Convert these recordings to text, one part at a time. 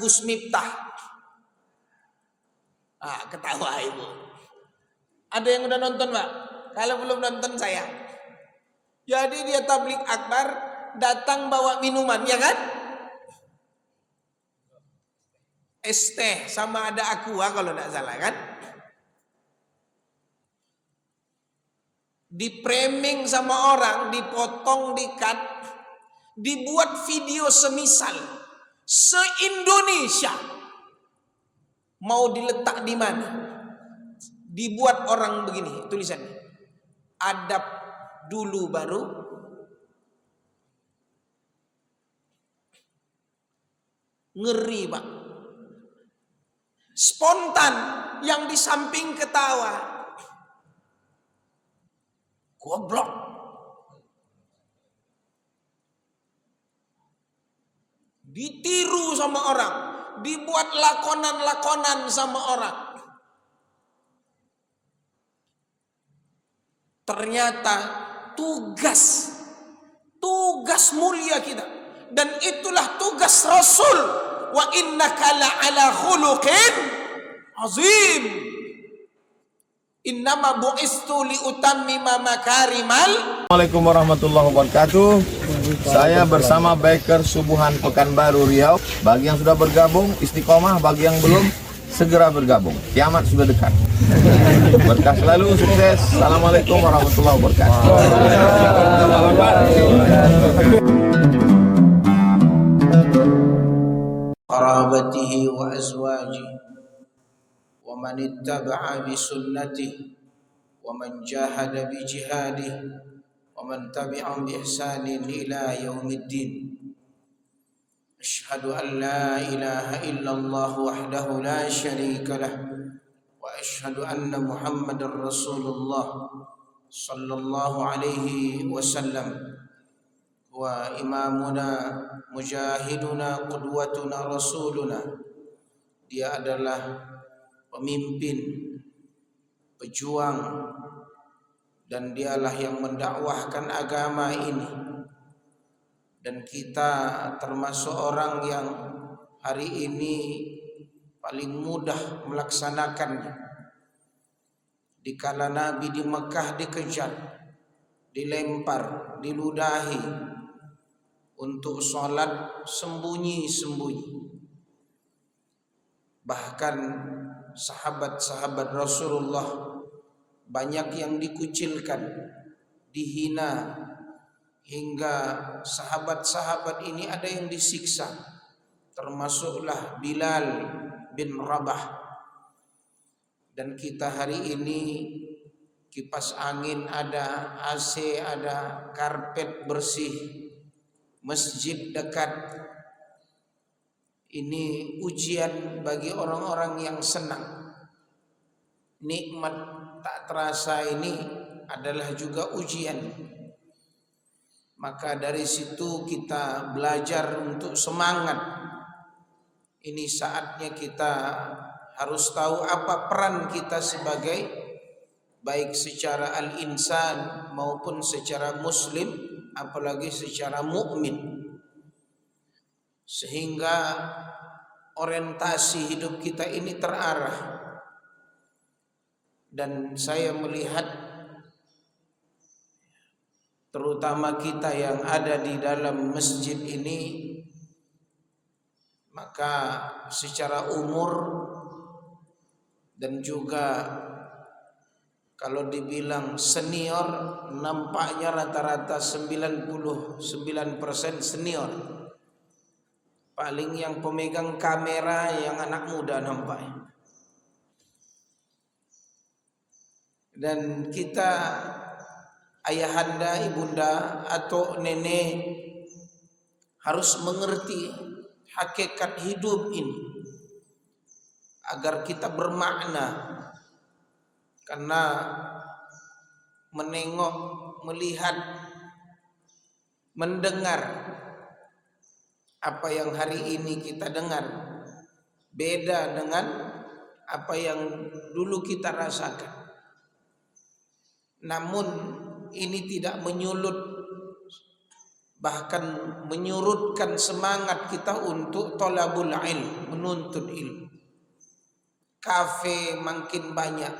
Gus Miftah. Ketawa ibu. Ada yang udah nonton Pak? Kalau belum nonton saya. Jadi dia tablik akbar, datang bawa minuman, ya kan? Es teh sama ada aqua kalau tidak salah kan? Di framing sama orang, dipotong, di-cut, dibuat video semisal se-Indonesia. Mau diletak di mana? Dibuat orang begini tulisannya. Adab dulu baru ngeri Pak. Spontan, yang di samping ketawa. Goblok. Ditiru sama orang, dibuat lakonan-lakonan sama orang. Ternyata tugas mulia kita, dan itulah tugas Rasul. Wa innaka la'ala khuluqin azim. Innama bu'istu liutammima makarimal. Assalamualaikum warahmatullahi wabarakatuh. Saya bersama Biker Subuhan Pekanbaru Riau. Bagi yang sudah bergabung istiqomah, bagi yang belum segera bergabung. Kiamat sudah dekat. Berkah selalu, sukses. Assalamualaikum warahmatullahi wabarakatuh. Qarabatihi wa azwajihi wa man ittaba'a bi sunnatihi wa man jahada bi jihadihi wa man tabi'ahum bi ihsanin ila yaumiddin. Asyhadu an la ilaha illallah wahdahu la syarika lah wa asyhadu anna Muhammadar Rasulullah sallallahu alaihi wasallam wa imamuna mujahiduna qudwatuna rasuluna. Dia adalah pemimpin, pejuang, dan dialah yang mendakwahkan agama ini. Dan kita termasuk orang yang hari ini paling mudah melaksanakannya. Dikala Nabi di Mekah dikejar, dilempar, diludahi untuk sholat sembunyi-sembunyi. Bahkan sahabat-sahabat Rasulullah banyak yang dikucilkan, dihina, hingga sahabat-sahabat ini ada yang disiksa. Termasuklah Bilal bin Rabah. Dan kita hari ini kipas angin ada, AC ada, karpet bersih, masjid dekat. Ini ujian bagi orang-orang yang senang. Nikmat tak terasa ini adalah juga ujian. Maka dari situ kita belajar untuk semangat. Ini saatnya kita harus tahu apa peran kita sebagai baik secara al-insan maupun secara muslim, apalagi secara mukmin, sehingga orientasi hidup kita ini terarah. Dan saya melihat terutama kita yang ada di dalam masjid ini, maka secara umur dan juga kalau dibilang senior, nampaknya rata-rata 99% senior. Paling yang pemegang kamera yang anak muda nampaknya. Dan kita ayahanda, ibunda atau nenek harus mengerti hakikat hidup ini agar kita bermakna. Karena menengok, melihat, mendengar apa yang hari ini kita dengar beda dengan apa yang dulu kita rasakan. Namun ini tidak menyulut bahkan menyurutkan semangat kita untuk thalabul ilm, menuntut ilmu. Kafe makin banyak,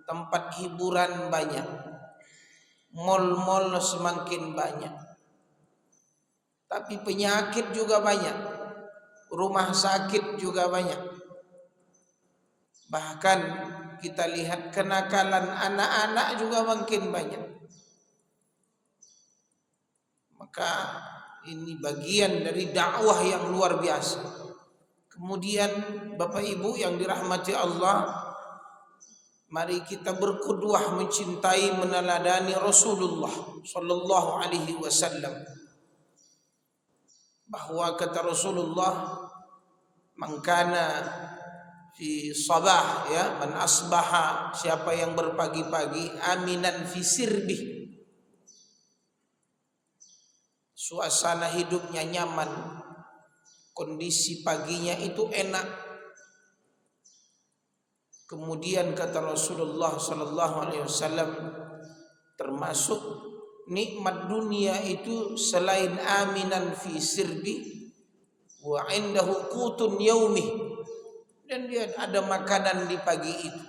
tempat hiburan banyak, mal-mal semakin banyak. Tapi penyakit juga banyak, rumah sakit juga banyak. Bahkan kita lihat kenakalan anak-anak juga makin banyak. Maka ini bagian dari dakwah yang luar biasa. Kemudian Bapak Ibu yang dirahmati Allah, mari kita berqudwah, mencintai, meneladani Rasulullah sallallahu alaihi wasallam. Bahwa kata Rasulullah, man kana fi sabah, ya, man asbaha, siapa yang berpagi-pagi, aminan fi sirbih, suasana hidupnya nyaman, kondisi paginya itu enak. Kemudian kata Rasulullah sallallahu alaihi wasallam, termasuk nikmat dunia itu selain aminan fi sirbi wa indahu qutun yaumi, dan dia ada makanan di pagi itu.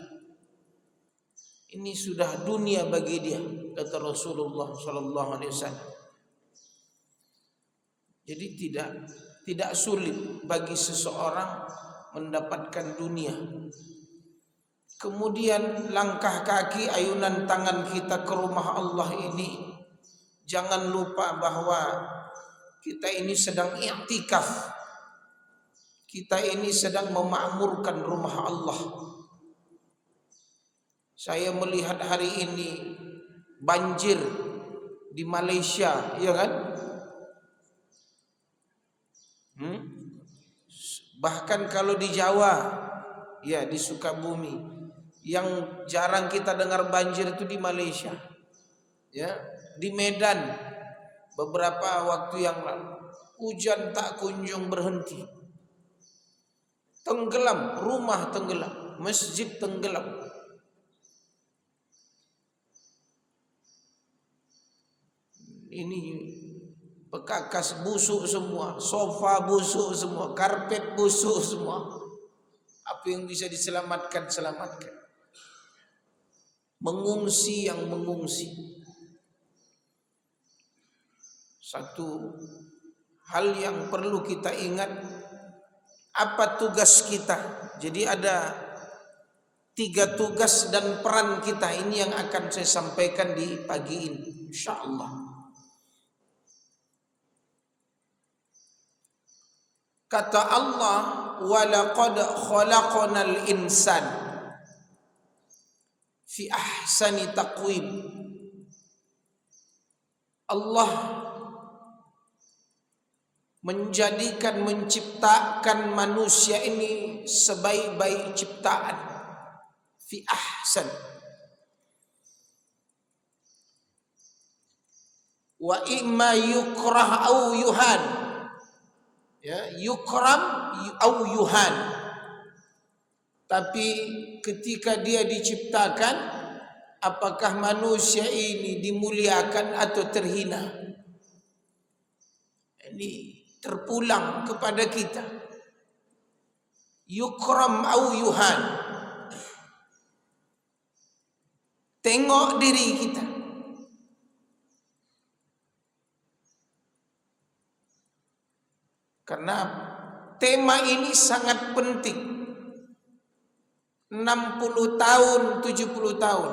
Ini sudah dunia bagi dia, kata Rasulullah sallallahu alaihi wasallam. Jadi tidak sulit bagi seseorang mendapatkan dunia. Kemudian langkah kaki, ayunan tangan kita ke rumah Allah ini, jangan lupa bahwa kita ini sedang i'tikaf. Kita ini sedang memakmurkan rumah Allah. Saya melihat hari ini banjir di Malaysia, ya kan? Bahkan kalau di Jawa, ya di Sukabumi, yang jarang kita dengar banjir itu di Malaysia, ya, di Medan beberapa waktu yang lalu hujan tak kunjung berhenti, tenggelam, rumah tenggelam, masjid tenggelam. Ini bekakas busuk semua, sofa busuk semua, karpet busuk semua. Apa yang bisa diselamatkan, selamatkan. Mengungsi yang mengungsi. Satu hal yang perlu kita ingat, apa tugas kita. Jadi ada 3 tugas dan peran kita. Ini yang akan saya sampaikan di pagi ini, insyaallah. Kata Allah, walaqad khalaqnal insan fi ahsani taqwim. Allah menjadikan, menciptakan manusia ini sebaik-baik ciptaan. Fi ahsan. Wa imma yukrah au yuhan. Ya, yukram au yuhan. Tapi ketika dia diciptakan, apakah manusia ini dimuliakan atau terhina? Ini terpulang kepada kita. Yukram au yuhan. Tengok diri kita. Karena tema ini sangat penting. 60 tahun, 70 tahun.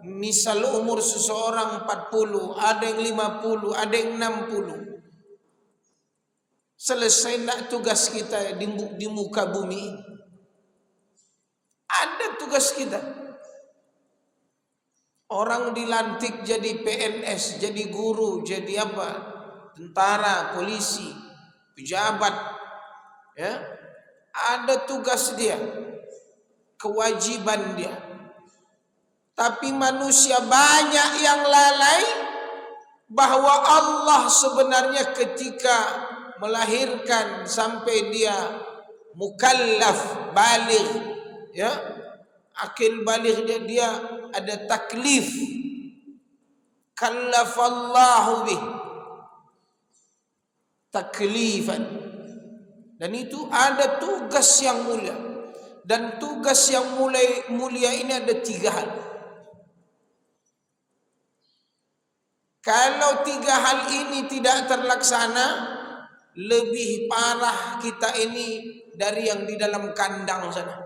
Misal umur seseorang 40, ada yang 50, ada yang 60. Selesai nak tugas kita di muka bumi. Ada tugas kita. Orang dilantik jadi PNS, jadi guru, jadi apa? Tentara, polisi, pejabat, ya, ada tugas dia, kewajiban dia. Tapi manusia banyak yang lalai bahwa Allah sebenarnya ketika melahirkan sampai dia mukallaf, baligh, ya, akil baligh, dia ada taklif, kallafallahu bih. taklifan. Dan itu ada tugas yang mulia. Dan tugas yang mulia ini ada 3 hal. Kalau 3 hal ini tidak terlaksana, lebih parah kita ini dari yang di dalam kandang sana.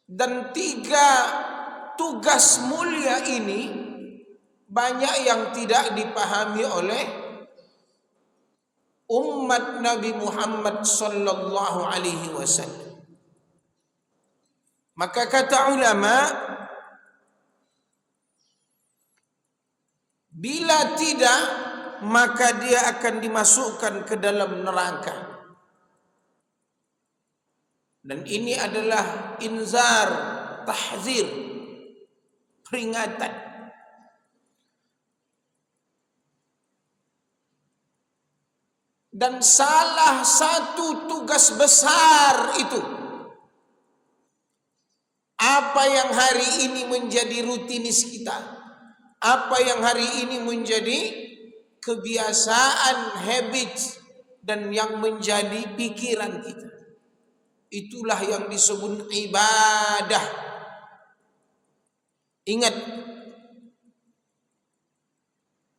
Dan 3 tugas mulia ini banyak yang tidak dipahami oleh umat Nabi Muhammad sallallahu alaihi wasallam. Maka kata ulama, bila tidak, maka dia akan dimasukkan ke dalam neraka. Dan ini adalah inzar, tahzir, peringatan. Dan salah satu tugas besar itu, apa yang hari ini menjadi rutinis kita, apa yang hari ini menjadi kebiasaan, habit, dan yang menjadi pikiran kita, itulah yang disebut ibadah. Ingat,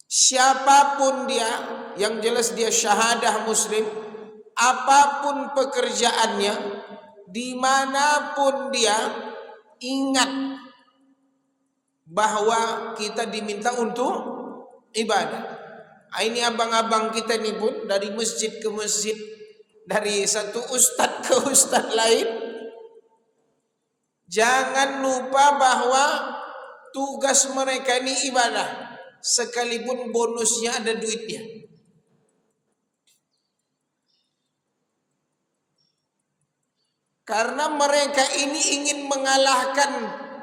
siapapun dia, yang jelas dia syahadah muslim, apapun pekerjaannya, dimanapun dia, ingat bahwa kita diminta untuk ibadah. Ini abang-abang kita ini pun dari masjid ke masjid, dari satu ustadz ke ustadz lain, jangan lupa bahwa tugas mereka ini ibadah, sekalipun bonusnya ada duitnya. Karena mereka ini ingin mengalahkan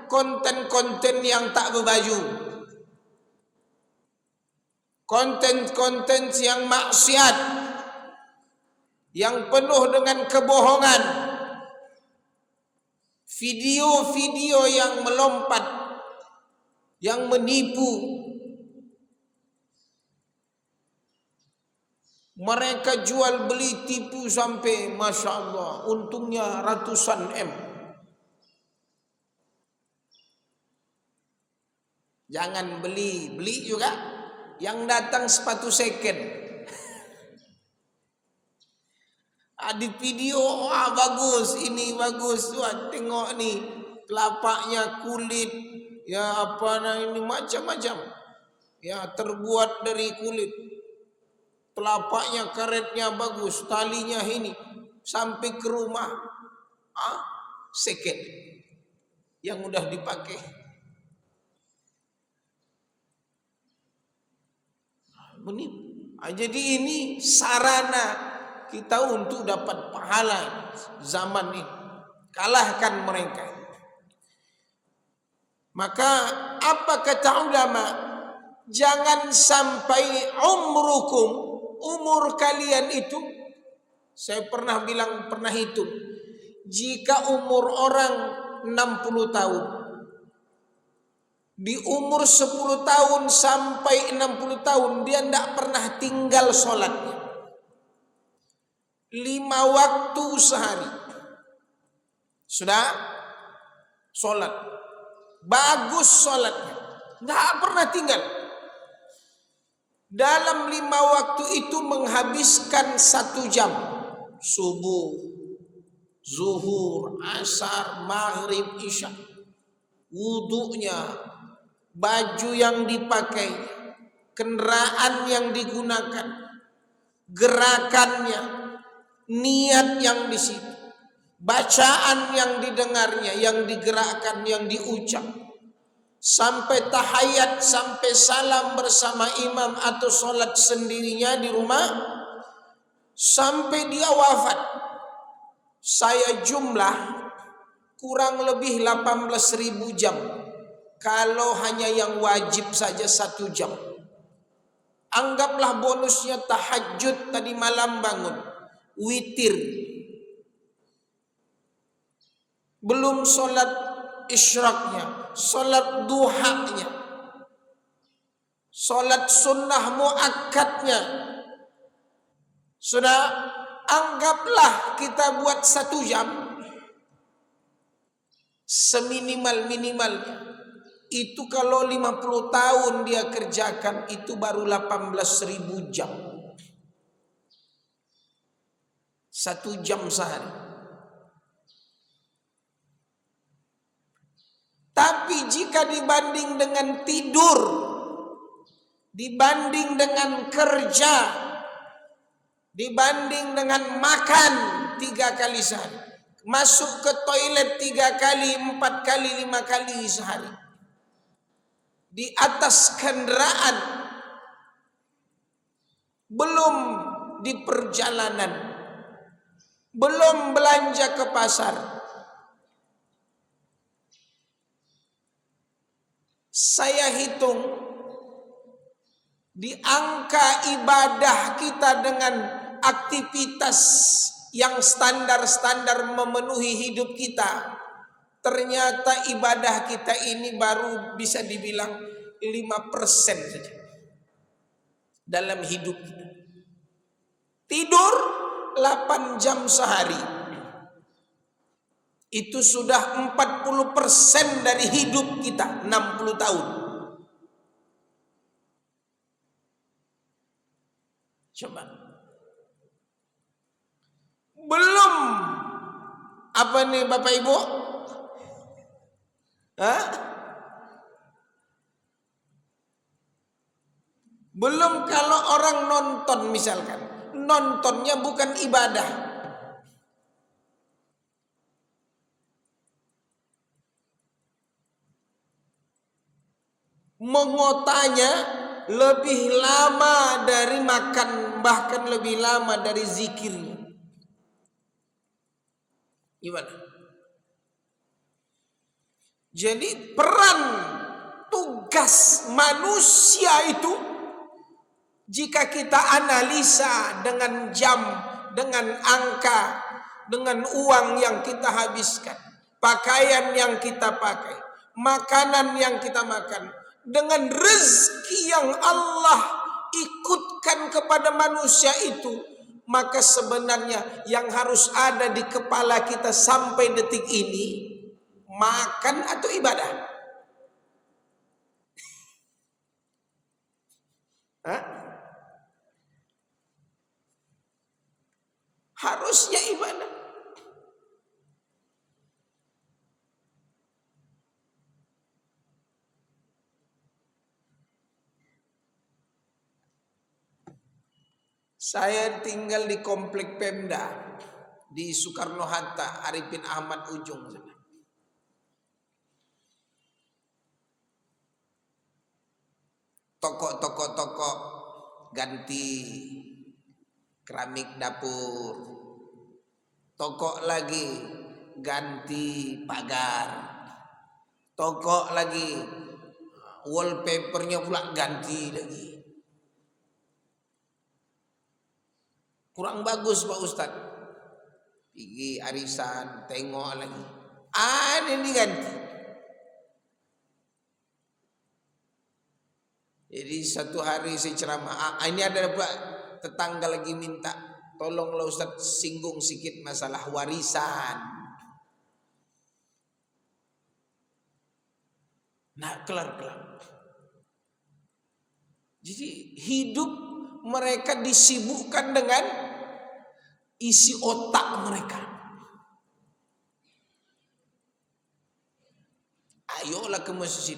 konten-konten yang tak berbaju, konten-konten yang maksiat, yang penuh dengan kebohongan, video-video yang melompat, yang menipu. Mereka jual beli tipu sampai Masya Allah, untungnya ratusan M. Jangan beli juga. Yang datang sepatu second. Di video, wah bagus, ini bagus. Wah, tengok nih, telapaknya kulit, ya apa ini macam-macam. Ya terbuat dari kulit. Telapaknya, karetnya bagus, talinya ini, sampai ke rumah, second yang udah dipakai. Jadi ini sarana kita untuk dapat pahala zaman ini. Kalahkan mereka. Maka apa kata ulama? Jangan sampai umur kalian itu, saya pernah hitung, jika umur orang 60 tahun, di umur 10 tahun sampai 60 tahun dia tidak pernah tinggal sholatnya, 5 waktu sehari sudah sholat, bagus sholatnya, tidak pernah tinggal. Dalam 5 waktu itu menghabiskan 1 jam. Subuh, zuhur, asar, maghrib, isya. Wudunya, baju yang dipakai, kendaraan yang digunakan, gerakannya, niat yang di situ, bacaan yang didengarnya, yang digerakkan, yang diucap. Sampai tahiyat, sampai salam bersama imam atau sholat sendirinya di rumah, sampai dia wafat. Saya jumlah kurang lebih 18.000 jam. Kalau hanya yang wajib saja 1 jam. Anggaplah bonusnya tahajud tadi malam bangun, witir, belum sholat isyraqnya, solat duhanya, solat sunnah muakkadnya. Sudah, anggaplah kita buat 1 jam, seminimal-minimalnya. Itu kalau 50 tahun dia kerjakan, itu baru 18.000 jam. 1 jam sehari. Tapi jika dibanding dengan tidur, dibanding dengan kerja, dibanding dengan makan 3 kali sehari, masuk ke toilet 3 kali, 4 kali, 5 kali sehari, di atas kendaraan, belum di perjalanan, belum belanja ke pasar. Saya hitung di angka ibadah kita dengan aktivitas yang standar-standar memenuhi hidup kita, ternyata ibadah kita ini baru bisa dibilang 5% saja dalam hidup kita. Tidur 8 jam sehari, itu sudah 40% dari hidup kita, 60 tahun. Coba. Belum apa nih Bapak Ibu? Hah? Belum kalau orang nonton misalkan, nontonnya bukan ibadah. Mengotanya lebih lama dari makan, bahkan lebih lama dari zikirnya. Gimana? Jadi peran tugas manusia itu, jika kita analisa dengan jam, dengan angka, dengan uang yang kita habiskan, pakaian yang kita pakai, makanan yang kita makan, dengan rezeki yang Allah ikutkan kepada manusia itu, maka sebenarnya yang harus ada di kepala kita sampai detik ini, makan atau ibadah? Hah? Harusnya ibadah. Saya tinggal di komplek Pemda di Soekarno-Hatta, Arifin Ahmad Ujung. Toko ganti keramik dapur, toko lagi ganti pagar, toko lagi wallpapernya pula ganti lagi. Kurang bagus Pak Ustadz. Pergi arisan, tengok lagi, ada yang diganti. Jadi satu hari saya ceramah, ini ada pula tetangga lagi minta, tolonglah Ustadz singgung sedikit masalah warisan. Nah, kelar. Jadi hidup mereka disibukkan dengan isi otak mereka. Ayolah ke masjid,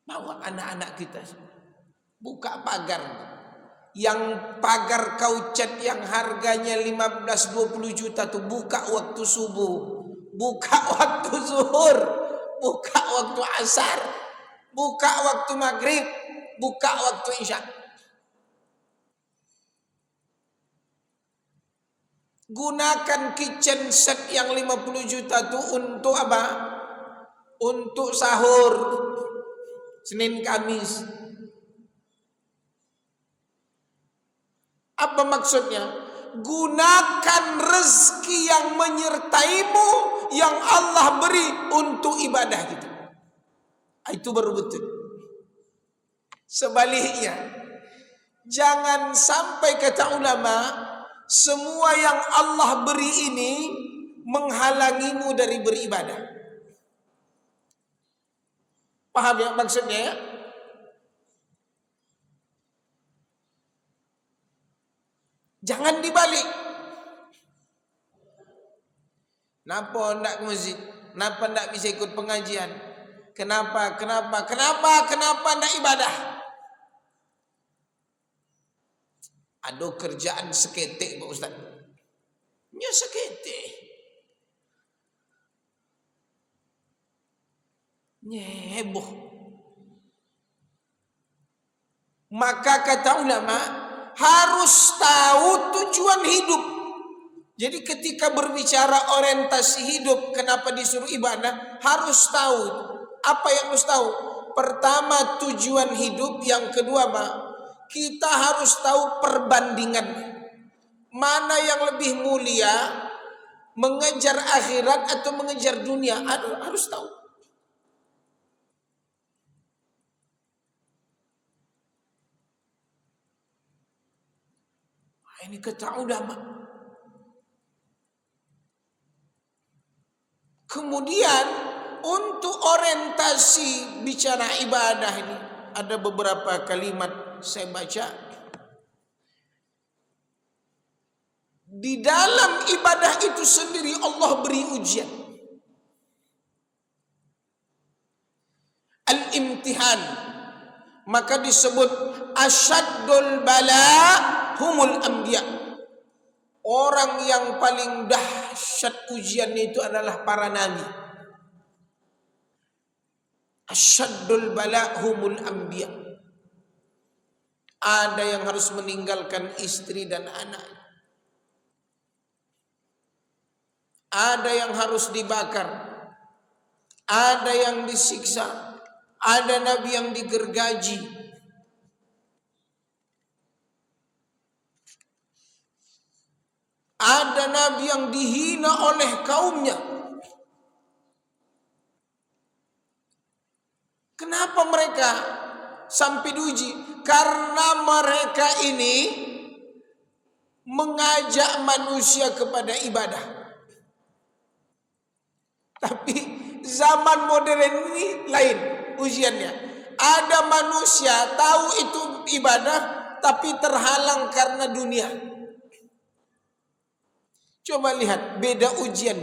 bawa anak-anak kita, buka pagar. Yang pagar kaucat yang harganya 15-20 juta tuh buka waktu subuh, buka waktu zuhur, buka waktu asar, buka waktu maghrib, buka waktu isya. Gunakan kitchen set yang 50 juta tuh untuk apa? Untuk sahur Senin Kamis. Apa maksudnya? Gunakan rezeki yang menyertaimu yang Allah beri untuk ibadah kita. Itu baru betul. Sebaliknya, jangan sampai kata ulama, semua yang Allah beri ini menghalangimu dari beribadah. Paham ya maksudnya ya? Jangan dibalik. Kenapa tidak ke masjid? Kenapa tidak bisa ikut pengajian? Kenapa tidak ibadah? Ada kerjaan seketik Pak Ustaz. Ya seketik. Heboh. Maka kata ulama, harus tahu tujuan hidup. Jadi ketika berbicara orientasi hidup, kenapa disuruh ibadah, harus tahu. Apa yang harus tahu? Pertama tujuan hidup, yang kedua kita harus tahu perbandingan. Mana yang lebih mulia, mengejar akhirat atau mengejar dunia, harus tahu. Ini kata ulama. Kemudian untuk orientasi bicara ibadah ini ada beberapa kalimat saya baca. Di dalam ibadah itu sendiri Allah beri ujian. Al-imtihan. Maka disebut asyaddul bala humul anbiya. Orang yang paling dahsyat ujian itu adalah para nabi. Asyaddul bala humul anbiya. Ada yang harus meninggalkan istri dan anak. Ada yang harus dibakar. Ada yang disiksa. Ada nabi yang digergaji. Ada nabi yang dihina oleh kaumnya. Kenapa mereka sampai diuji? Karena mereka ini mengajak manusia kepada ibadah. Tapi zaman modern ini lain ujiannya. Ada manusia tahu itu ibadah tapi terhalang karena dunia. Coba lihat beda ujian.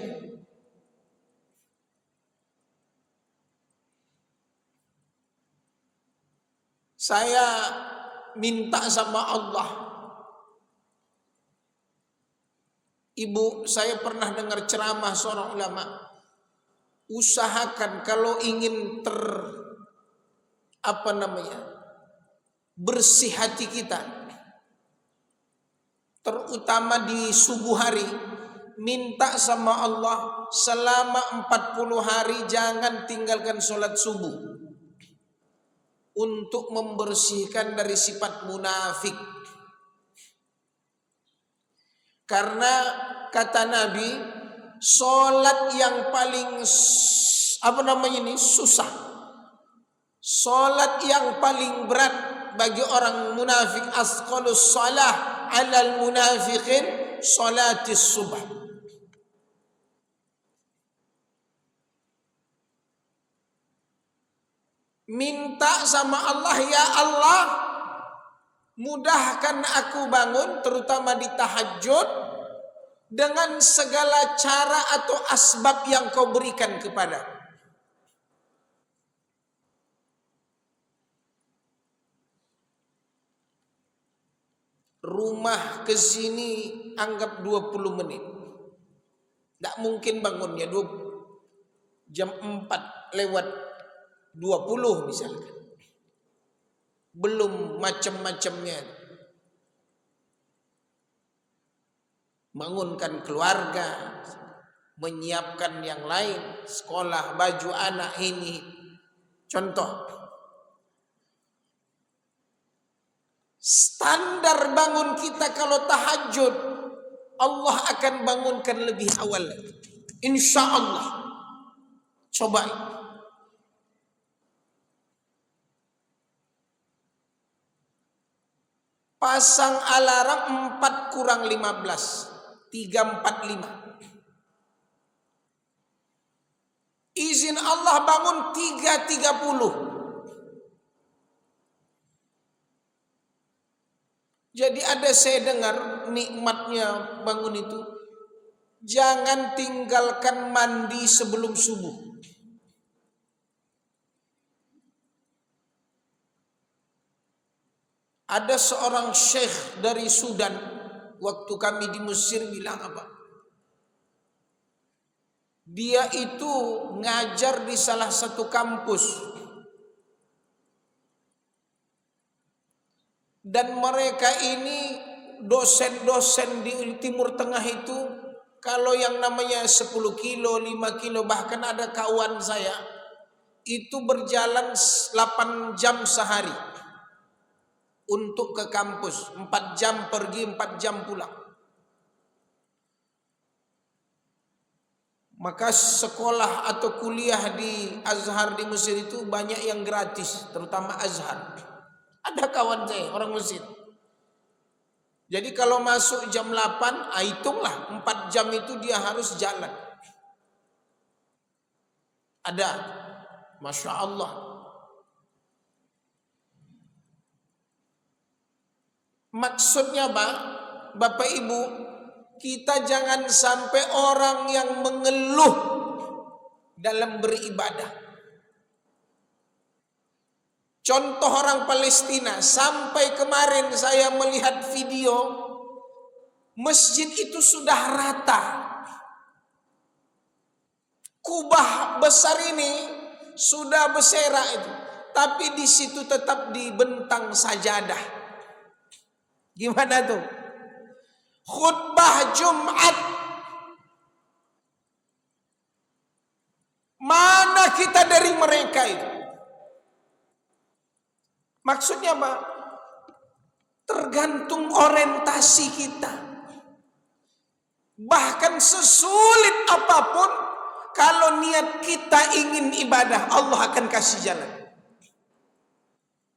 Saya minta sama Allah. Ibu, saya pernah dengar ceramah seorang ulama. Usahakan kalau ingin bersih hati kita, terutama di subuh hari, minta sama Allah selama 40 hari jangan tinggalkan sholat subuh untuk membersihkan dari sifat munafik. Karena kata Nabi, sholat yang paling susah, sholat yang paling berat bagi orang munafik, asqalus shalah 'alal munafiqin sholatis subh. Minta sama Allah, ya Allah, mudahkan aku bangun, terutama di tahajud, dengan segala cara atau asbab yang kau berikan kepada. Rumah ke sini anggap 20 menit. Tidak mungkin bangunnya jam 4 lewat 20 misalkan. Belum macam-macamnya. Bangunkan keluarga, menyiapkan yang lain, sekolah, baju anak ini. Contoh. Standar bangun kita kalau tahajud, Allah akan bangunkan lebih awal lagi. Insya Allah. Coba. Pasang alarm 4 kurang 15. 3.45. Izin Allah bangun 3.30. Jadi ada saya dengar nikmatnya bangun itu, jangan tinggalkan mandi sebelum subuh. Ada seorang syekh dari Sudan, waktu kami di Mesir bilang apa? Dia itu ngajar di salah satu kampus. Dan mereka ini dosen-dosen di Timur Tengah itu, kalau yang namanya 10 kilo, 5 kilo, bahkan ada kawan saya, itu berjalan 8 jam sehari untuk ke kampus. 4 jam pergi, 4 jam pulang. Maka sekolah atau kuliah di Azhar di Mesir itu banyak yang gratis, terutama Azhar. Ada kawan saya orang Mesir. Jadi kalau masuk jam 8, hitunglah 4 jam itu dia harus jalan. Ada. Masya Allah. Maksudnya Bapak Ibu, kita jangan sampai orang yang mengeluh dalam beribadah. Contoh orang Palestina, sampai kemarin saya melihat video, masjid itu sudah rata. Kubah besar ini sudah berserak itu, tapi di situ tetap dibentang sajadah. Gimana tuh? Khutbah Jumat. Mana kita dari mereka itu? Maksudnya apa? Tergantung orientasi kita. Bahkan sesulit apapun, kalau niat kita ingin ibadah, Allah akan kasih jalan.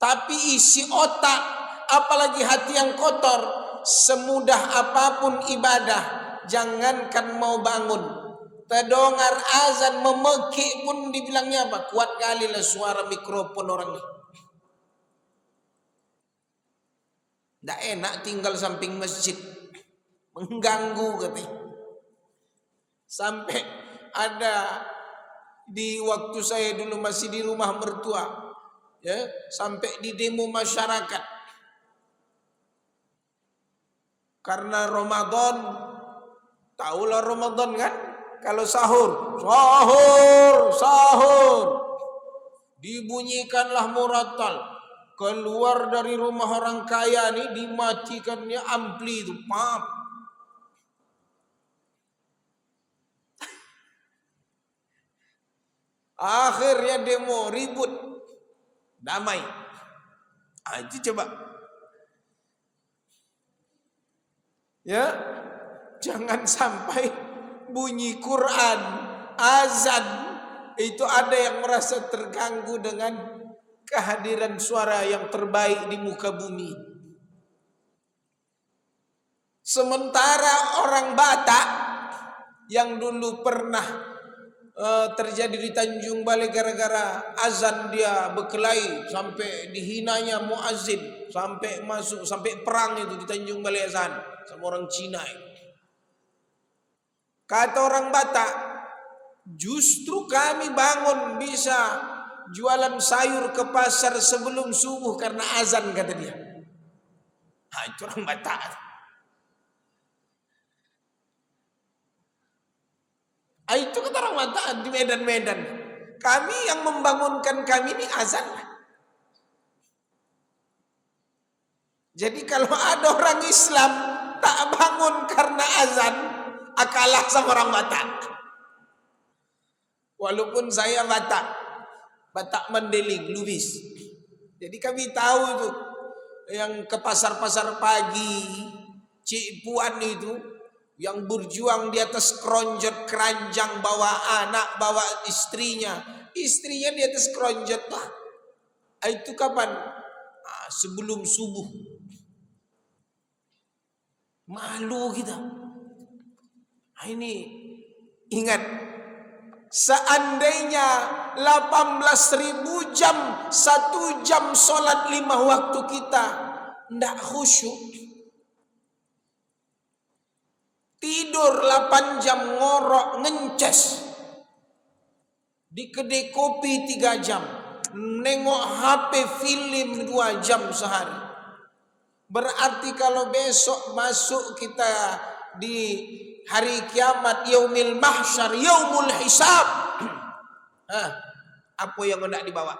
Tapi isi otak, apalagi hati yang kotor, semudah apapun ibadah, jangankan mau bangun, terdengar azan memekik pun dibilangnya apa? Kuat kali lah suara mikrofon orang ini. Tidak enak tinggal samping masjid, mengganggu katanya. Sampai ada di waktu saya dulu masih di rumah mertua, ya, sampai di demo masyarakat karena Ramadan. Tahulah Ramadan kan, kalau sahur dibunyikanlah murattal. Keluar dari rumah orang kaya nih, dimatikannya ampli itu, pap. Akhirnya demo, ribut, damai. Itu coba. Ya, jangan sampai bunyi Quran, azan, itu ada yang merasa terganggu dengan kehadiran suara yang terbaik di muka bumi. Sementara orang Batak yang dulu pernah terjadi di Tanjung Balai gara-gara azan dia berkelahi sampai dihinanya muazzin, sampai masuk, sampai perang itu di Tanjung Balai azan sama orang Cina itu. Kata orang Batak, justru kami bangun bisa jualan sayur ke pasar sebelum subuh karena azan, kata dia. Itu orang Batak. Itu kata orang Batak di Medan-Medan. Kami yang membangunkan kami ini azan. Jadi kalau ada orang Islam tak bangun karena azan, kalah sama orang Batak. Walaupun saya Batak Mandailing, Lubis. Jadi kami tahu itu yang ke pasar-pasar pagi, Cik Puan itu, yang berjuang di atas keronjot keranjang, bawa anak, bawa istrinya di atas keronjot lah. Itu kapan? Sebelum subuh. Malu kita. Ini ingat, seandainya 18.000 jam, 1 jam sholat 5 waktu kita ndak khusyuk, tidur 8 jam ngorok ngences, di kedai kopi 3 jam, nengok HP film 2 jam sehari. Berarti kalau besok masuk kita di hari kiamat, yaumil mahsyar, yaumul hisab, apa yang hendak dibawa?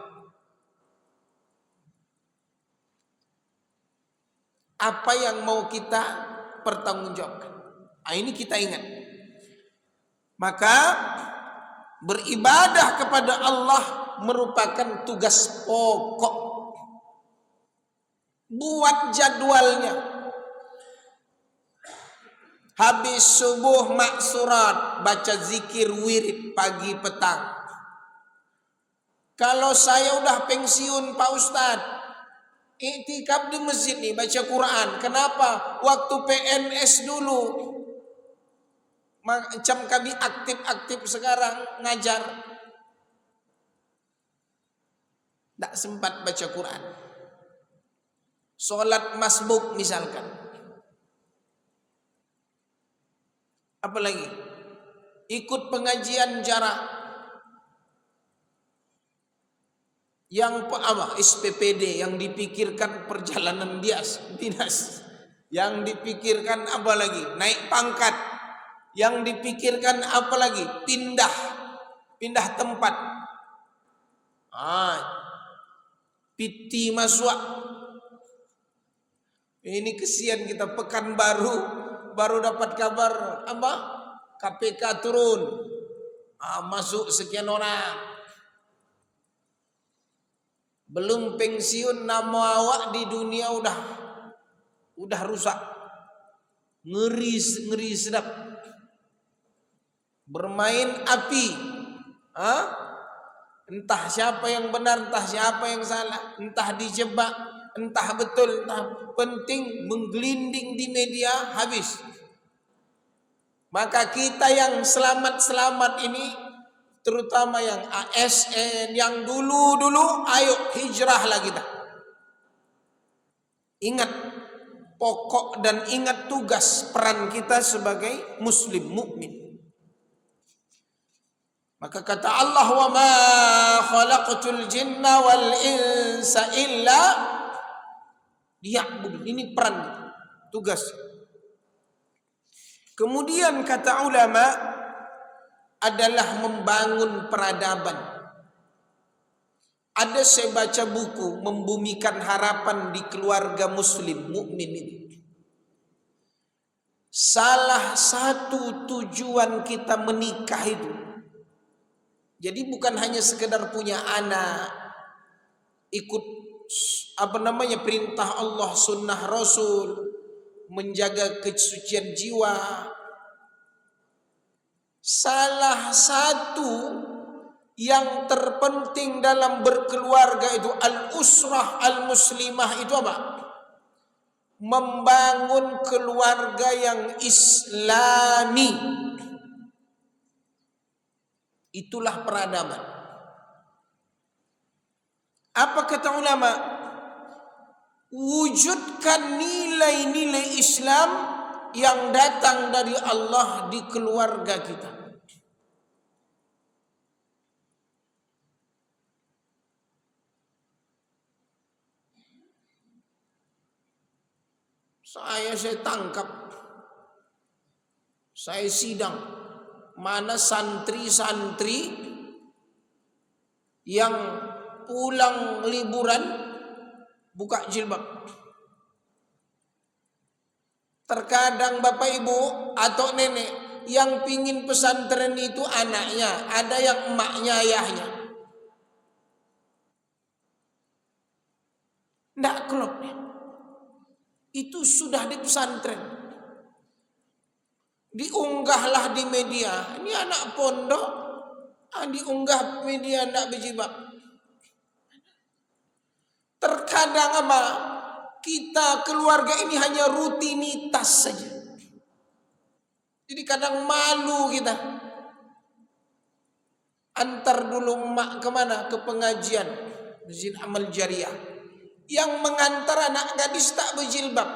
Apa yang mau kita pertanggungjawabkan? Ini kita ingat. Maka beribadah kepada Allah merupakan tugas pokok. Buat jadwalnya. Habis subuh maksurat, baca zikir wirid pagi petang. Kalau saya udah pensiun Pak Ustadz, iktikaf di masjid nih, baca Quran. Kenapa? Waktu PNS dulu, macam kami aktif-aktif sekarang ngajar, tak sempat baca Quran. Sholat masbuk misalkan. Apalagi ikut pengajian jarak, yang SPPD, yang dipikirkan perjalanan dinas, yang dipikirkan apa lagi, naik pangkat, yang dipikirkan apa lagi, pindah tempat, piti masuk. Ini kesian kita, Pekanbaru baru dapat kabar apa? KPK turun, masuk sekian orang. Belum pensiun, nama awak di dunia udah rusak. Ngeri sedap. Bermain api. Entah siapa yang benar, entah siapa yang salah, entah dijebak, entah betul, entah penting menggelinding di media habis. Maka kita yang selamat ini, terutama yang ASN, yang dulu, ayo hijrahlah kita. Ingat pokok dan ingat tugas peran kita sebagai muslim mukmin. Maka kata Allah, wa ma khalaqtul jinna wal insa illa liya'budun. Ini peran, tugas. Kemudian kata ulama adalah membangun peradaban. Ada saya baca buku Membumikan Harapan di Keluarga Muslim Mukmin ini. Salah satu tujuan kita menikah itu, jadi bukan hanya sekedar punya anak, ikut perintah Allah, sunnah Rasul, menjaga kesucian jiwa. Salah satu yang terpenting dalam berkeluarga itu al-usrah al-muslimah itu apa? Membangun keluarga yang islami. Itulah peradaban. Apa kata ulama? Wujudkan nilai-nilai Islam yang datang dari Allah di keluarga kita. Saya tangkap, saya sidang, mana santri-santri yang pulang liburan buka jilbab. Terkadang bapak ibu atau nenek yang pingin pesantren itu anaknya, ada yang emaknya, ayahnya. Nggak klop. Itu sudah di pesantren. diunggahlah di media. Ini anak pondok, diunggah media tidak berjilbab. Terkadang apa? Kita keluarga ini hanya rutinitas saja. Jadi kadang malu kita. Antar dulu emak kemana? Ke pengajian Masjid Amal Jariah. Yang mengantar anak gadis tak berjilbab.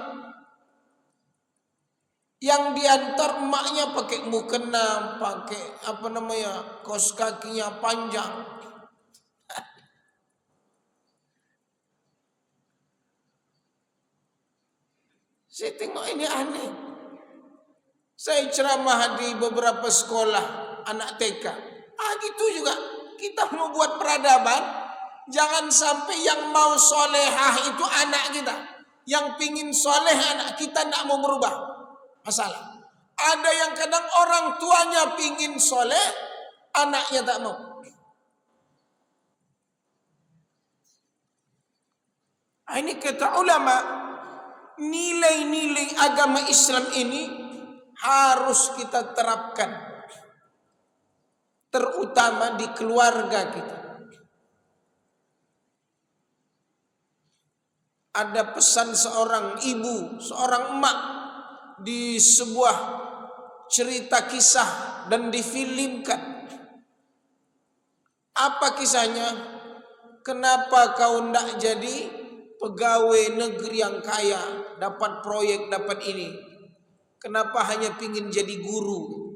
Yang diantar emaknya pakai mukena, pakai kaos kakinya panjang. Saya tengok ini aneh. Saya ceramah di beberapa sekolah anak TK. Gitu juga. Kita mau buat peradaban. Jangan sampai yang mau solehah itu anak kita. Yang pingin soleh anak kita tidak mau berubah. Masalah. Ada yang kadang orang tuanya pingin soleh, anaknya tak mau. Ini kata ulama, nilai-nilai agama Islam ini harus kita terapkan, terutama di keluarga kita. Ada pesan seorang ibu, seorang emak di sebuah cerita kisah dan difilmkan. Apa kisahnya? Kenapa kau tidak jadi pegawai negeri yang kaya, dapat proyek, dapat ini? Kenapa hanya pingin jadi guru?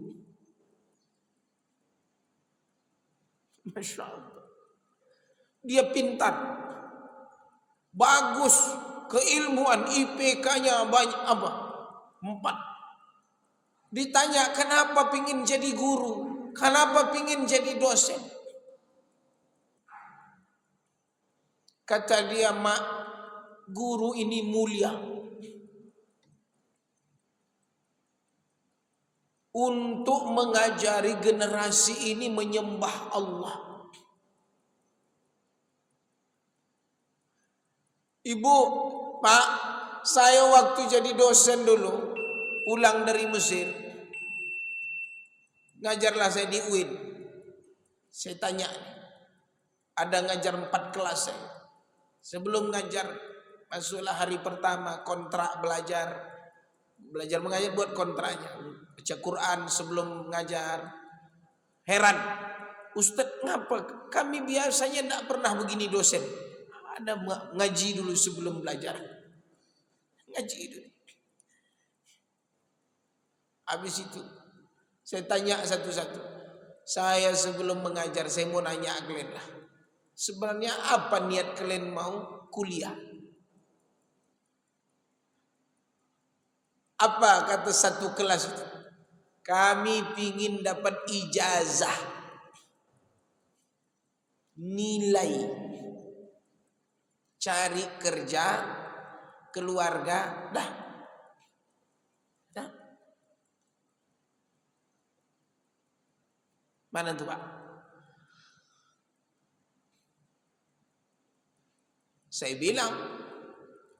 Masya Allah. Dia pintar, bagus, keilmuan, IPK-nya banyak 4. Ditanya kenapa pingin jadi guru, kenapa pingin jadi dosen? Kata dia, mak, guru ini mulia. Untuk mengajari generasi ini menyembah Allah. Ibu, Pak, saya waktu jadi dosen dulu, pulang dari Mesir, ngajarlah saya di UIN. Saya tanya, ada ngajar 4 kelas saya. Sebelum ngajar, masuklah hari pertama, kontrak belajar mengajar, buat kontraknya, baca Quran sebelum ngajar. Heran, Ustadz, ngapa kami biasanya tidak pernah begini dosen? Ada ngaji dulu sebelum belajar. Ngaji dulu. Habis itu saya tanya satu-satu. Saya sebelum mengajar, saya mau nanya kalian lah. Sebenarnya apa niat kalian mau kuliah? Apa kata satu kelas itu? Kami pingin dapat ijazah, nilai, cari kerja, keluarga, dah. Mana tuh Pak? Saya bilang,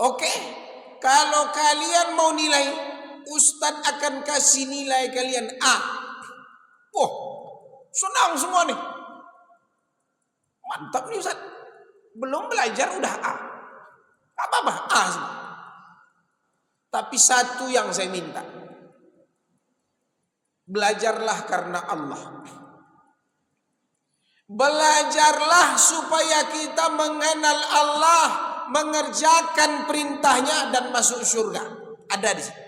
oke, kalau kalian mau nilai, Ustadz akan kasih nilai kalian A. Wah, senang semua nih. Mantap nih Ustadz. Belum belajar udah A. Apa-apa, A semua. Tapi satu yang saya minta. Belajarlah karena Allah. Belajarlah supaya kita mengenal Allah, mengerjakan perintahnya dan masuk surga. Ada di sini.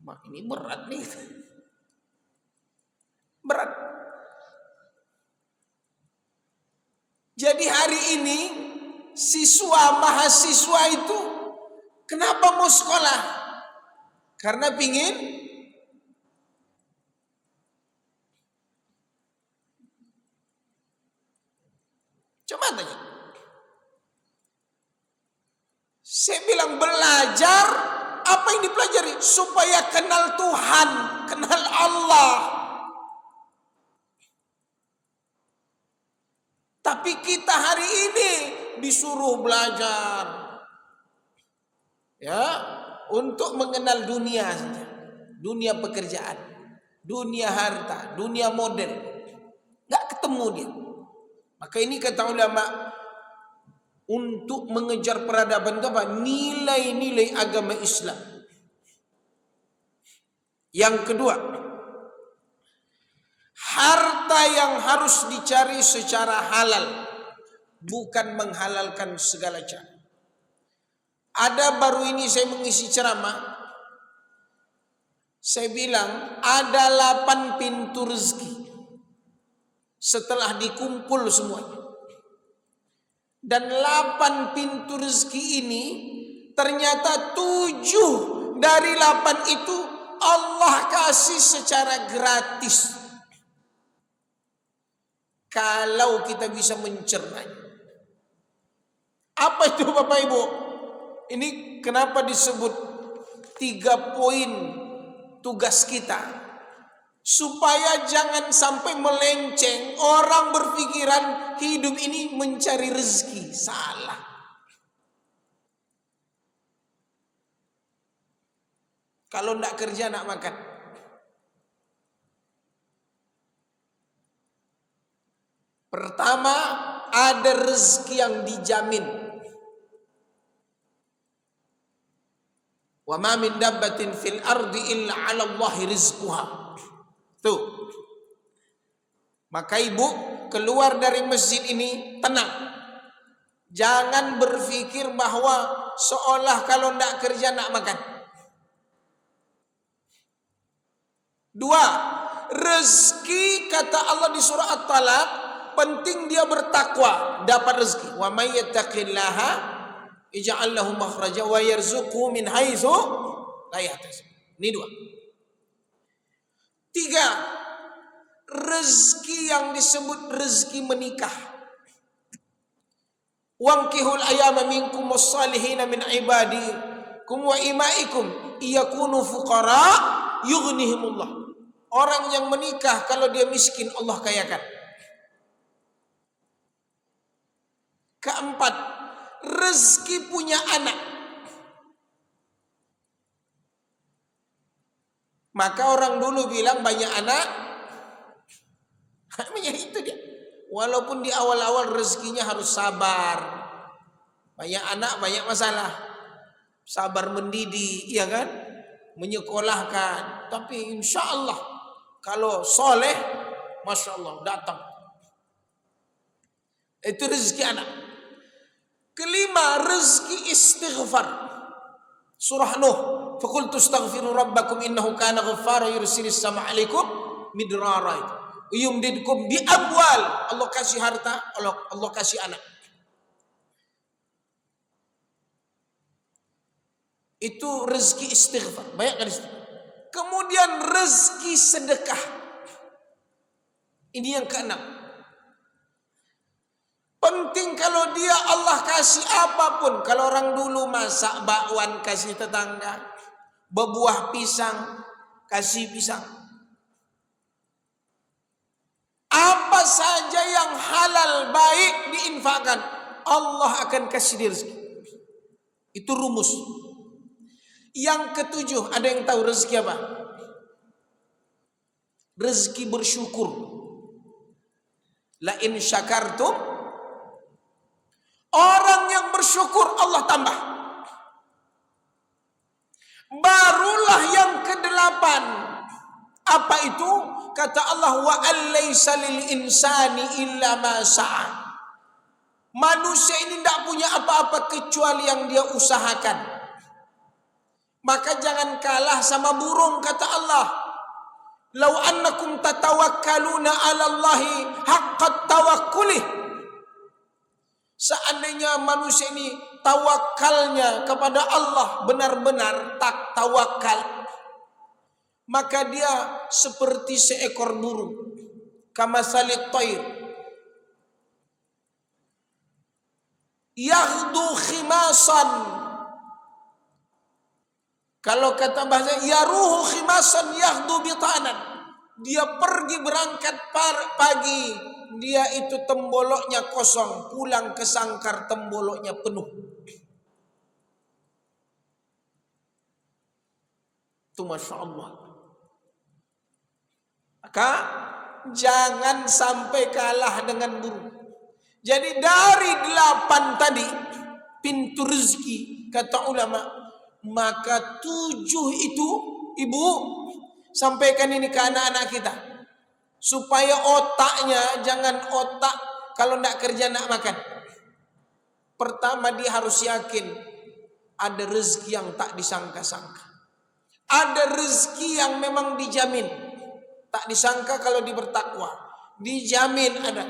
Mak, ini berat nih. Berat. Jadi hari ini mahasiswa itu kenapa mau sekolah? Karena pingin coba tanya. Saya bilang belajar, apa yang dipelajari? Supaya kenal Tuhan, kenal Allah. Tapi kita hari ini disuruh belajar, ya, untuk mengenal dunia saja. dunia pekerjaan, dunia harta, dunia model. Nggak ketemu dia. Maka ini kata ulama, untuk mengejar peradaban itu apa? Nilai-nilai agama Islam. Yang kedua, harta yang harus dicari secara halal, bukan menghalalkan segala cara. Ada baru ini saya mengisi ceramah, saya bilang ada 8 pintu rezeki setelah dikumpul semuanya. Dan 8 pintu rezeki ini ternyata 7 dari 8 itu Allah kasih secara gratis. Kalau kita bisa mencernanya. Apa itu Bapak Ibu? Ini kenapa disebut 3 poin tugas kita. Supaya jangan sampai melenceng. Orang berpikiran hidup ini mencari rezeki. Salah. Kalau tidak kerja nak makan. Pertama, ada rezeki yang dijamin. Wa ma min dabbatin fil ardi illa 'ala Allahi rizquha. Tuh. Maka ibu keluar dari masjid ini tenang. Jangan berpikir bahwa seolah kalau tidak kerja nak makan. 2. Rezeki kata Allah di surah At-Talaq, penting dia bertakwa dapat rezeki. Wa may yattaqillaha ij'al lahu makhraja wa yarzuqhu min haitsu la yahtasib. Ini 2. 3. Rezeki yang disebut rezeki menikah. Wankihul ayama minkum was-salihina min ibadikum wa imaikum iyakunu fuqara yughnihimullah. Orang yang menikah kalau dia miskin Allah kayakan. 4. Rezeki punya anak. Maka orang dulu bilang banyak anak. Namanya itu dia. Walaupun di awal-awal rezekinya harus sabar. Banyak anak, banyak masalah. Sabar mendidik, ya kan? Menyekolahkan. Tapi insya Allah kalau soleh, masya Allah datang. Itu rezeki anak. 5. Rezeki istighfar. Surah Nuh. Faqultu astaghfiru rabbakum innahu kana ghaffara yursilis sama alaikum midrara. Yumdidkum bi amwal. Allah kasih harta, Allah kasih anak. Itu rezeki istighfar. Banyak kan istighfar. Kemudian rezeki sedekah. Ini yang 6. Penting kalau dia Allah kasih apapun. Kalau orang dulu masak bakwan kasih tetangga, berbuah pisang kasih pisang. Apa saja yang halal baik diinfakkan, Allah akan kasih dia rezeki. Itu rumus. Yang 7, ada yang tahu rezeki apa? Rezeki bersyukur. La in syakartum, orang yang bersyukur Allah tambah. Barulah yang ke-8. Apa itu? Kata Allah, wa allaysa lil insani illa ma sa'a. Manusia ini tidak punya apa-apa kecuali yang dia usahakan. Maka jangan kalah sama burung, kata Allah. Lau annakum tatawakkaluna 'ala Allahi haqqat tawakkulih. Seandainya manusia ini tawakalnya kepada Allah benar-benar tak tawakal, maka dia seperti seekor burung. Kamasalit thair yaghdu khimasan. Kalau kata bahasa yaruhu khimasan yaghdu bitanan. Dia pergi berangkat pagi, dia itu temboloknya kosong, pulang ke sangkar temboloknya penuh. Itu Masya Allah. Maka jangan sampai kalah dengan buruh. Jadi dari 8 tadi pintu rezeki kata ulama, maka 7 itu ibu sampaikan ini ke anak-anak kita supaya otaknya jangan otak kalau tidak kerja nak makan. Pertama dia harus yakin ada rezeki yang tak disangka-sangka. Ada rezeki yang memang dijamin. Tak disangka kalau dia bertakwa. Dijamin ada.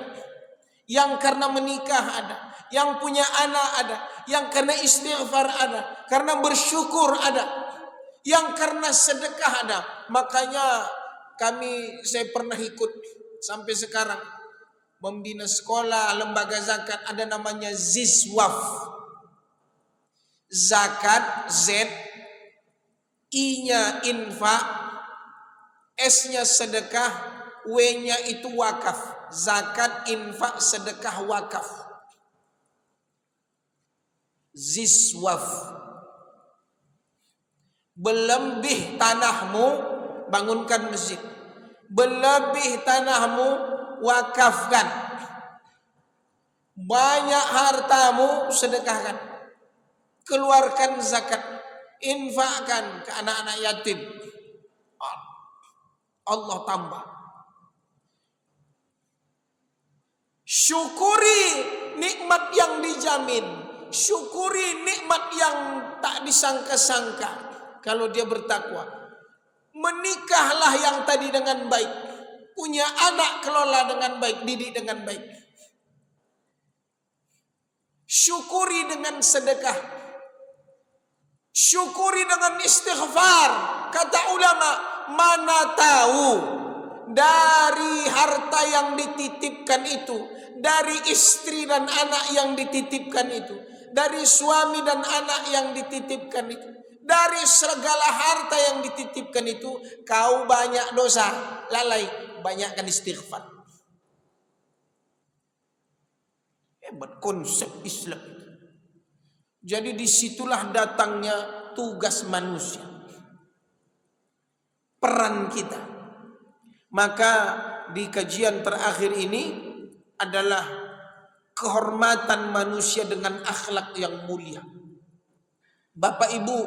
Yang karena menikah ada. Yang punya anak ada. Yang karena istighfar ada. Karena bersyukur ada. Yang karena sedekah ada. Makanya saya pernah ikut sampai sekarang membina sekolah lembaga zakat, ada namanya Ziswaf. Zakat, Z, I-nya infak, S-nya sedekah, W-nya itu wakaf. Zakat, infak, sedekah, wakaf. Ziswaf. Belebih tanahmu, bangunkan masjid. Belebih tanahmu, wakafkan. Banyak hartamu, sedekahkan. Keluarkan zakat. Infakkan ke anak-anak yatim. Allah tambah. Syukuri nikmat yang dijamin. Syukuri nikmat yang tak disangka-sangka. Kalau dia bertakwa, menikahlah yang tadi dengan baik. Punya anak kelola dengan baik, didik dengan baik. Syukuri dengan sedekah. Syukuri dengan istighfar. Kata ulama, mana tahu dari harta yang dititipkan itu, dari istri dan anak yang dititipkan itu, dari suami dan anak yang dititipkan itu, dari segala harta yang dititipkan itu, kau banyak dosa, lalai, banyakkan istighfar. Hebat konsep Islam. Jadi disitulah datangnya tugas manusia, peran kita. Maka di kajian terakhir ini adalah kehormatan manusia dengan akhlak yang mulia. Bapak Ibu,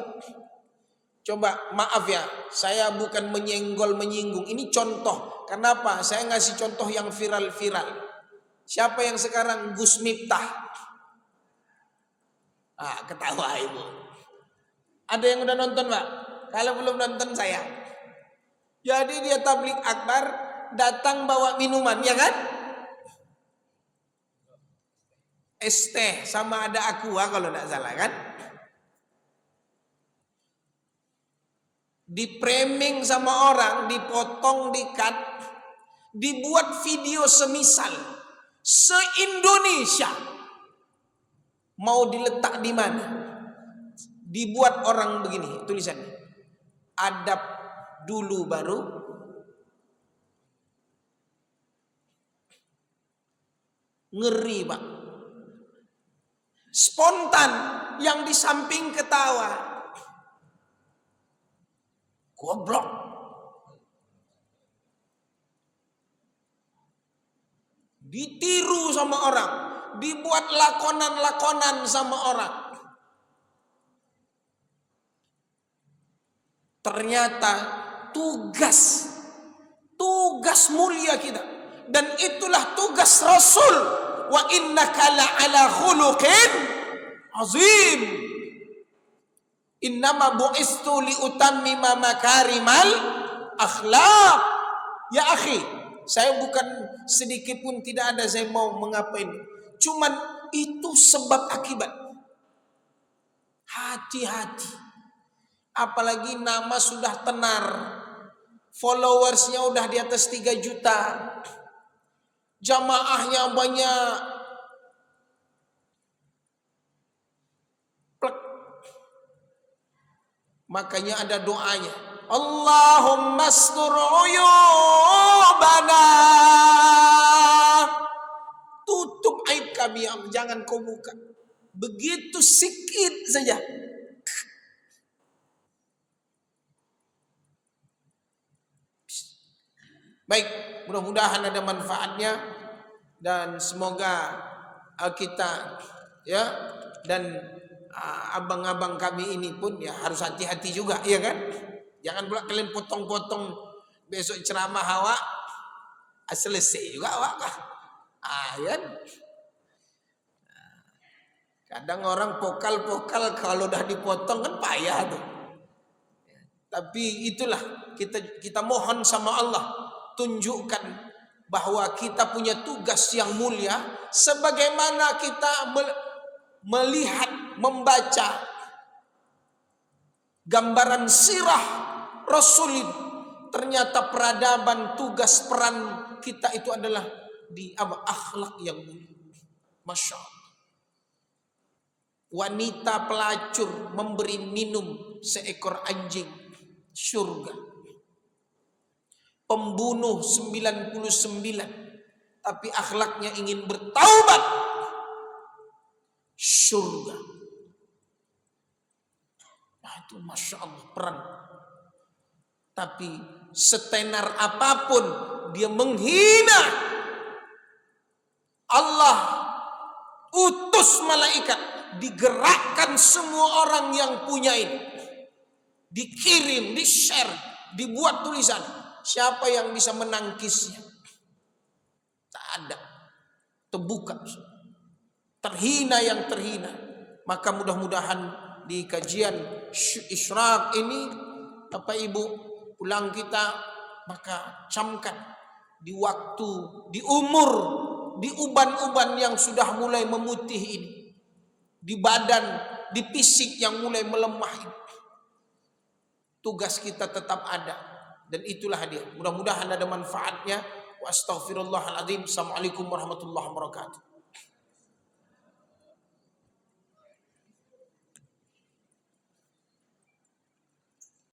coba maaf ya, saya bukan menyinggung. Ini contoh. Kenapa? Saya ngasih contoh yang viral-viral. Siapa yang sekarang Gus Miftah? Ketawa Ibu. Ada yang udah nonton Pak? Kalau belum nonton saya. Jadi dia tablik akbar, datang bawa minuman, ya kan? Es teh sama ada aqua kalau tidak salah kan? Di-framing sama orang, dipotong, di-cut, dibuat video semisal se-Indonesia. Mau diletak di mana? Dibuat orang begini, tulisannya. Adab dulu baru ngeri, Pak. Spontan, yang di samping ketawa. Goblok. Ditiru sama orang, dibuat lakonan-lakonan sama orang. Ternyata tugas mulia kita, dan itulah tugas Rasul. Wa innaka la'ala khuluqin azim. Innama bu'istu liutammima makarimal akhlaq. Ya akhi, saya bukan sedikit pun tidak ada saya mau mengapain. Cuman itu sebab akibat. Hati-hati. Apalagi nama sudah tenar. Followersnya udah di atas 3 juta. Jamaahnya banyak. Plek. Makanya ada doanya. Allahumma astur uyubana. Tutup aib kami, jangan kau buka. Begitu sikit saja. Baik, mudah-mudahan ada manfaatnya dan semoga kita ya dan abang-abang kami ini pun ya harus hati-hati juga, ya kan? Jangan pula kalian potong-potong besok ceramah awak selesai juga awak kah? Ya. Kadang orang pokal-pokal kalau udah dipotong kan payah tuh. Tapi itulah kita mohon sama Allah, tunjukkan bahwa kita punya tugas yang mulia sebagaimana kita melihat, membaca gambaran sirah Rasulullah. Ternyata peradaban, tugas, peran kita itu adalah di akhlak yang mulia. Masya Allah. Wanita pelacur memberi minum seekor anjing, surga. Pembunuh 99 tapi akhlaknya ingin bertaubat, surga. Nah, itu Masya Allah peran. Tapi setenar apapun dia menghina Allah, utus malaikat, digerakkan semua orang yang punya ini, dikirim, di-share, dibuat tulisan. Siapa yang bisa menangkisnya? Tak ada. Terbuka. Terhina yang terhina. Maka mudah-mudahan di kajian Isyraq ini, Bapak Ibu, ulang kita, maka camkan di waktu, di umur, di uban-uban yang sudah mulai memutih ini, di badan, di fisik yang mulai melemah ini. Tugas kita tetap ada. Dan itulah dia. Mudah-mudahan ada manfaatnya. Wa astaghfirullahaladzim. Assalamualaikum warahmatullahi wabarakatuh.